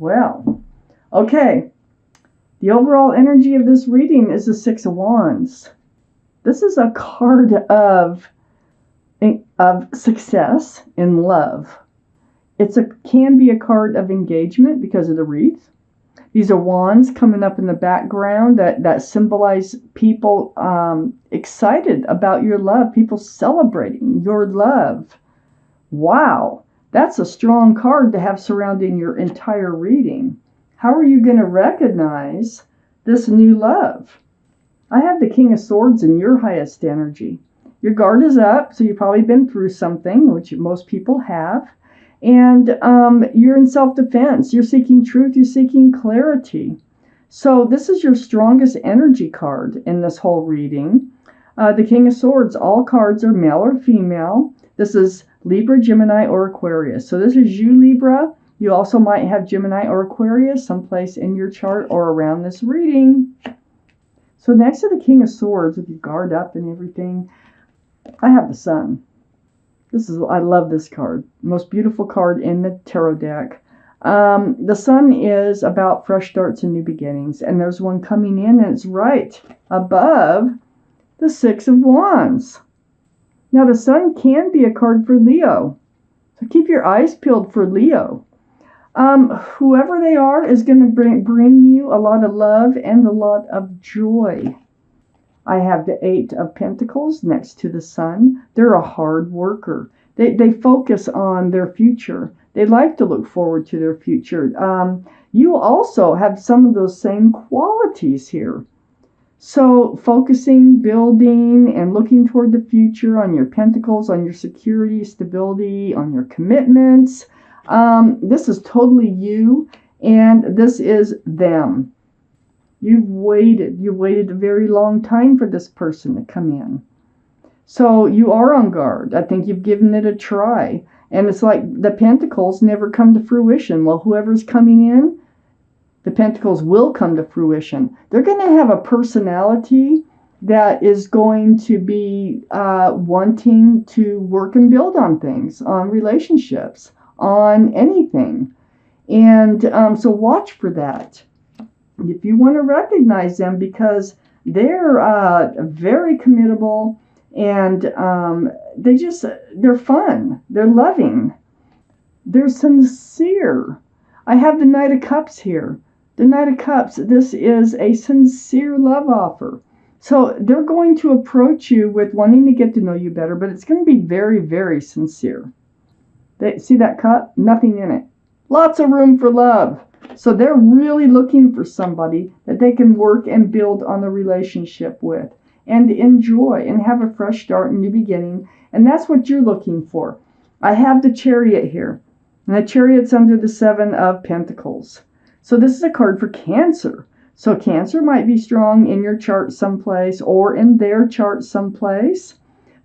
Well, okay. The overall energy of this reading is the Six of Wands. This is a card of success in love. Can be a card of engagement because of the wreath. These are wands coming up in the background that symbolize people excited about your love, people celebrating your love. Wow, that's a strong card to have surrounding your entire reading. How are you going to recognize this new love? I have the King of Swords in your highest energy. Your guard is up, so you've probably been through something, which most people have. And you're in self-defense. You're seeking truth. You're seeking clarity. So this is your strongest energy card in this whole reading. The King of Swords, all cards are male or female. This is Libra, Gemini, or Aquarius. So this is you, Libra. You also might have Gemini or Aquarius someplace in your chart or around this reading. So next to the King of Swords, with your guard up and everything, I have the Sun. I love this card. Most beautiful card in the tarot deck. The Sun is about fresh starts and new beginnings. And there's one coming in, and it's right above the Six of Wands. Now, the Sun can be a card for Leo. So keep your eyes peeled for Leo. Whoever they are is going to bring you a lot of love and a lot of joy. I have the Eight of Pentacles next to the Sun. They're a hard worker. They focus on their future. They like to look forward to their future. You also have some of those same qualities here. So focusing, building, and looking toward the future on your pentacles, on your security, stability, on your commitments. This is totally you, and this is them. You've waited a very long time for this person to come in. So you are on guard. I think you've given it a try. And it's like the pentacles never come to fruition. Well, whoever's coming in, the pentacles will come to fruition. They're going to have a personality that is going to be wanting to work and build on things, on relationships, on anything. And so watch for that. If you want to recognize them, because they're very committable, and they're fun, they're loving, they're sincere. I have the Knight of Cups here. The Knight of Cups, this is a sincere love offer. So they're going to approach you with wanting to get to know you better, but it's going to be very, very sincere. See that cup? Nothing in it. Lots of room for love. So they're really looking for somebody that they can work and build on the relationship with and enjoy and have a fresh start and new beginning. And that's what you're looking for. I have the Chariot here. And the Chariot's under the Seven of Pentacles. So this is a card for Cancer. So Cancer might be strong in your chart someplace or in their chart someplace.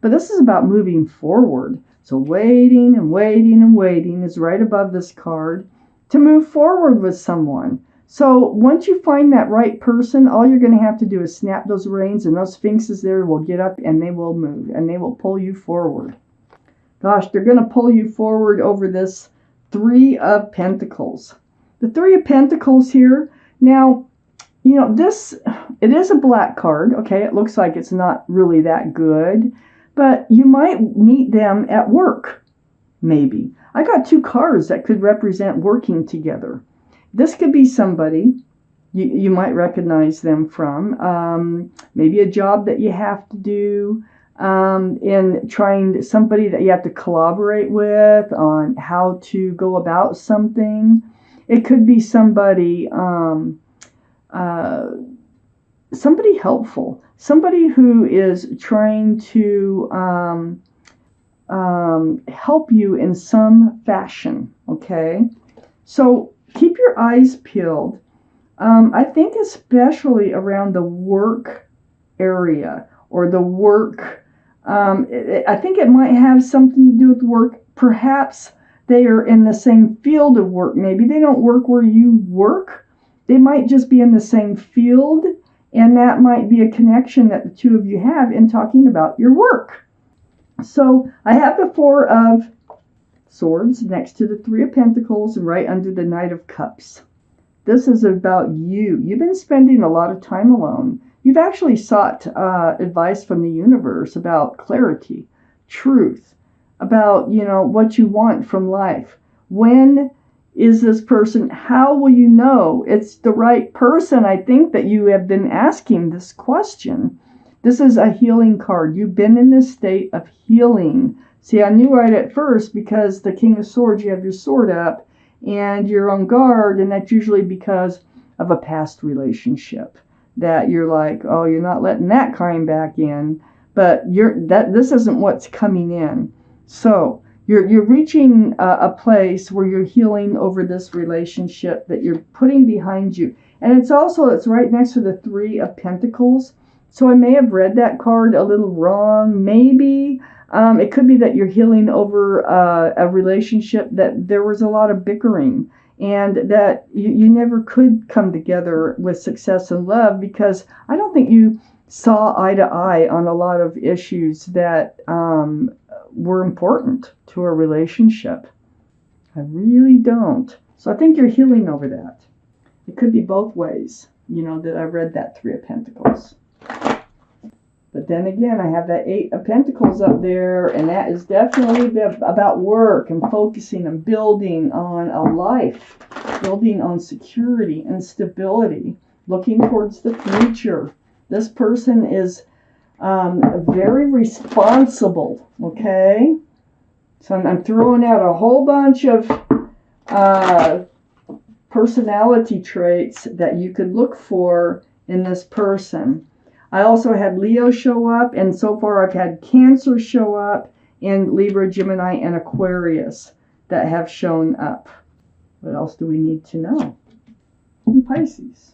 But this is about moving forward. So waiting and waiting and waiting is right above this card to move forward with someone. So once you find that right person, all you're going to have to do is snap those reins, and those sphinxes there will get up and they will move and they will pull you forward. Gosh, they're going to pull you forward over this Three of Pentacles. The Three of Pentacles here. Now, you know, it is a black card. Okay, it looks like it's not really that good. But you might meet them at work, maybe. I got two cards that could represent working together. This could be somebody you might recognize them from. Maybe a job that you have to do, in trying somebody that you have to collaborate with on how to go about something. It could be somebody somebody helpful, somebody who is trying to help you in some fashion, okay? So keep your eyes peeled. I think especially around the work area or the work, I think it might have something to do with work. Perhaps they are in the same field of work. Maybe they don't work where you work. They might just be in the same field, and that might be a connection that the two of you have in talking about your work. So I have the Four of Swords next to the Three of Pentacles and right under the Knight of Cups. This is about you. You've been spending a lot of time alone. You've actually sought advice from the universe about clarity, truth, about, what you want from life. When is this person? How will you know it's the right person? I think that you have been asking this question. This is a healing card. You've been in this state of healing. See, I knew right at first because the King of Swords, you have your sword up and you're on guard, and that's usually because of a past relationship that you're like, oh, you're not letting that kind back in, but this isn't what's coming in. So you're reaching a place where you're healing over this relationship that you're putting behind you. And it's right next to the Three of Pentacles. So I may have read that card a little wrong. Maybe it could be that you're healing over a relationship that there was a lot of bickering and that you never could come together with success and love, because I don't think you saw eye to eye on a lot of issues that were important to a relationship. I really don't. So I think you're healing over that. It could be both ways, that I read that Three of Pentacles. But then again, I have that Eight of Pentacles up there, and that is definitely about work and focusing and building on a life, building on security and stability, looking towards the future. This person is very responsible, okay? So I'm throwing out a whole bunch of personality traits that you could look for in this person. I also had Leo show up, and so far I've had Cancer show up, and Libra, Gemini, and Aquarius that have shown up. What else do we need to know? And Pisces.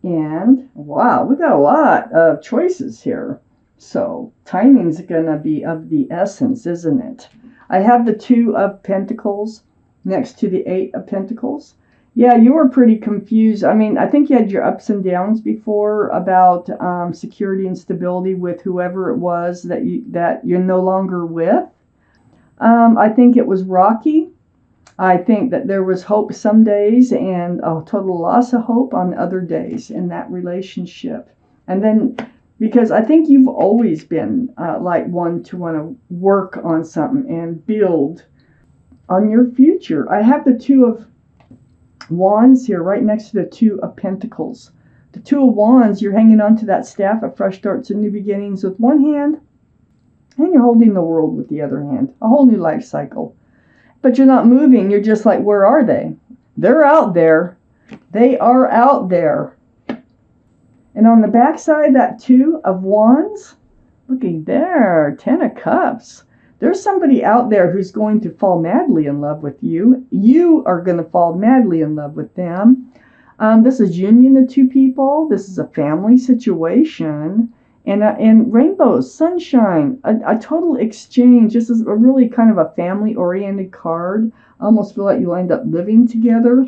And wow, we got a lot of choices here. So timing's going to be of the essence, isn't it? I have the Two of Pentacles next to the Eight of Pentacles. Yeah, you were pretty confused. I mean, I think you had your ups and downs before about security and stability with whoever it was that you're no longer with. I think it was rocky. I think that there was hope some days and a total loss of hope on other days in that relationship. And then, because I think you've always been like one to want to work on something and build on your future. I have the Two of Wands here right next to the Two of Pentacles. The Two of Wands, you're hanging on to that staff of fresh starts and new beginnings with one hand, and you're holding the world with the other hand. A whole new life cycle. But you're not moving. You're just like, where are they? They're out there. They are out there. And on the back side, that Two of Wands, looky there, Ten of Cups. There's somebody out there who's going to fall madly in love with you. You are going to fall madly in love with them. This is union of two people. This is a family situation. And rainbows, sunshine, a total exchange. This is a really kind of a family-oriented card. I almost feel like you'll end up living together.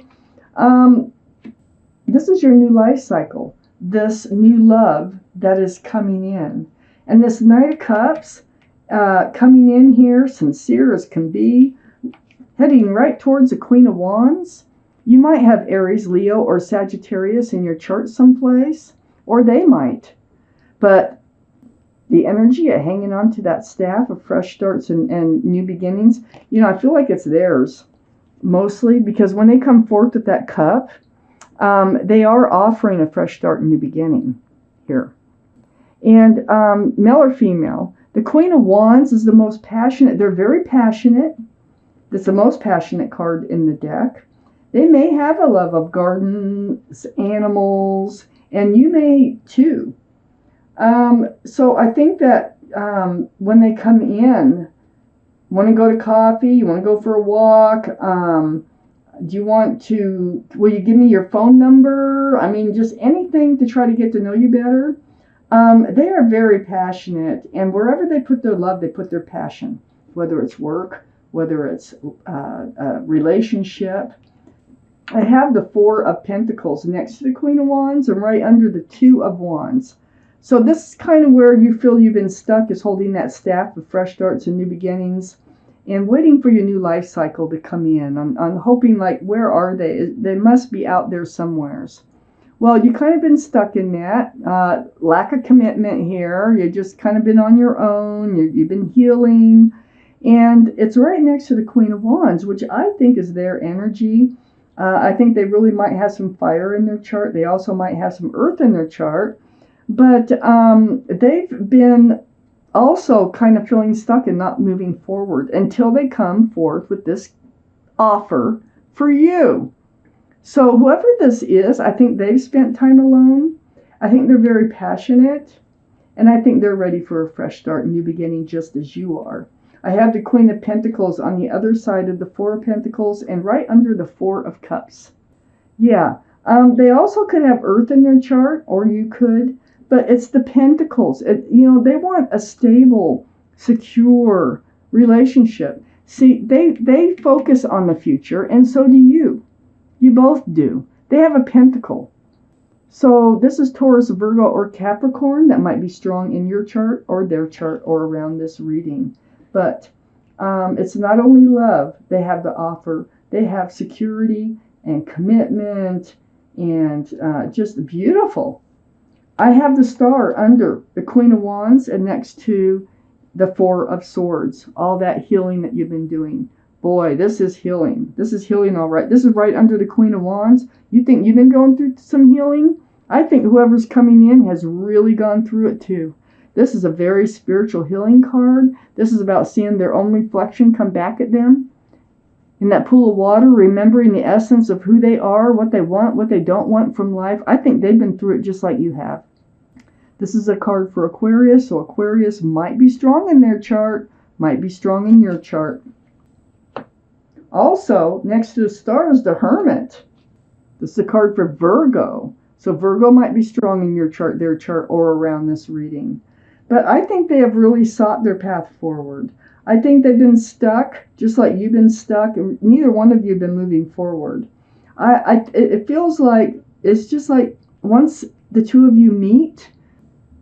This is your new life cycle. This new love that is coming in. And this Knight of Cups, coming in here, sincere as can be, heading right towards the Queen of Wands. You might have Aries, Leo, or Sagittarius in your chart someplace, or they might. But the energy of hanging on to that staff of fresh starts and new beginnings, I feel like it's theirs mostly, because when they come forth with that cup, they are offering a fresh start and new beginning here. And male or female, the Queen of Wands is the most passionate. They're very passionate. It's the most passionate card in the deck. They may have a love of gardens, animals, and you may too. So I think that when they come in, want to go to coffee, you want to go for a walk, will you give me your phone number? I mean, just anything to try to get to know you better. They are very passionate, and wherever they put their love, they put their passion, whether it's work, whether it's a relationship. I have the Four of Pentacles next to the Queen of Wands and right under the Two of Wands. So this is kind of where you feel you've been stuck, is holding that staff of fresh starts and new beginnings. and waiting for your new life cycle to come in. I'm hoping, like, where are they? They must be out there somewheres. Well, you kind of been stuck in that. Lack of commitment here. You've just kind of been on your own. You've been healing. And it's right next to the Queen of Wands, which I think is their energy. I think they really might have some fire in their chart. They also might have some earth in their chart. But they've been also kind of feeling stuck and not moving forward until they come forth with this offer for you. So whoever this is, I think they've spent time alone. I think they're very passionate. And I think they're ready for a fresh start, new beginning, just as you are. I have the Queen of Pentacles on the other side of the Four of Pentacles and right under the Four of Cups. Yeah, they also could have Earth in their chart, or you could, but it's the Pentacles. They want a stable, secure relationship. See, they focus on the future, and so do you. You both do. They have a pentacle. So this is Taurus, Virgo, or Capricorn that might be strong in your chart or their chart or around this reading. But it's not only love they have to offer. They have security and commitment and just beautiful. I have the star under the Queen of Wands and next to the Four of Swords. All that healing that you've been doing. Boy, this is healing. This is healing all right. This is right under the Queen of Wands. You think you've been going through some healing? I think whoever's coming in has really gone through it too. This is a very spiritual healing card. This is about seeing their own reflection come back at them. In that pool of water, remembering the essence of who they are, what they want, what they don't want from life. I think they've been through it just like you have. This is a card for Aquarius, so Aquarius might be strong in their chart, might be strong in your chart. Also, next to the star is the Hermit. This is a card for Virgo. So Virgo might be strong in your chart, their chart, or around this reading. But I think they have really sought their path forward. I think they've been stuck, just like you've been stuck, and neither one of you have been moving forward. It feels like it's just like once the two of you meet,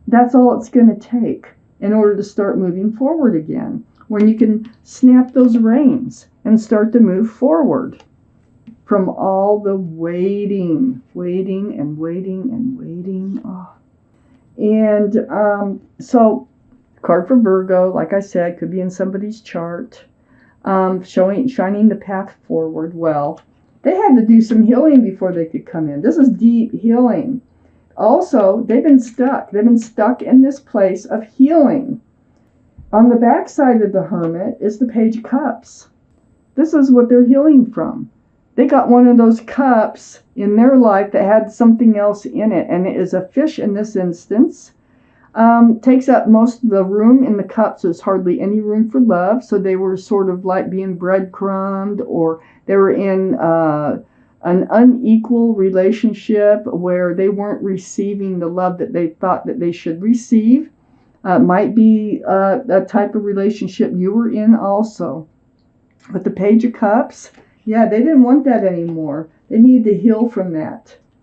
that's all it's going to take in order to start moving forward again. When you can snap those reins and start to move forward from all the waiting. Oh. And so, card for Virgo, like I said, could be in somebody's chart, shining the path forward. Well, they had to do some healing before they could come in. This is deep healing. Also, they've been stuck. They've been stuck in this place of healing. On the back side of the Hermit is the Page of Cups. This is what they're healing from. They got one of those cups in their life that had something else in it, and it is a fish in this instance. Takes up most of the room in the cup, so there's hardly any room for love. So they were sort of like being breadcrumbed, or they were in an unequal relationship where they weren't receiving the love that they thought that they should receive. Might be a type of relationship you were in also. But the Page of Cups, yeah, they didn't want that anymore. They needed to heal from that.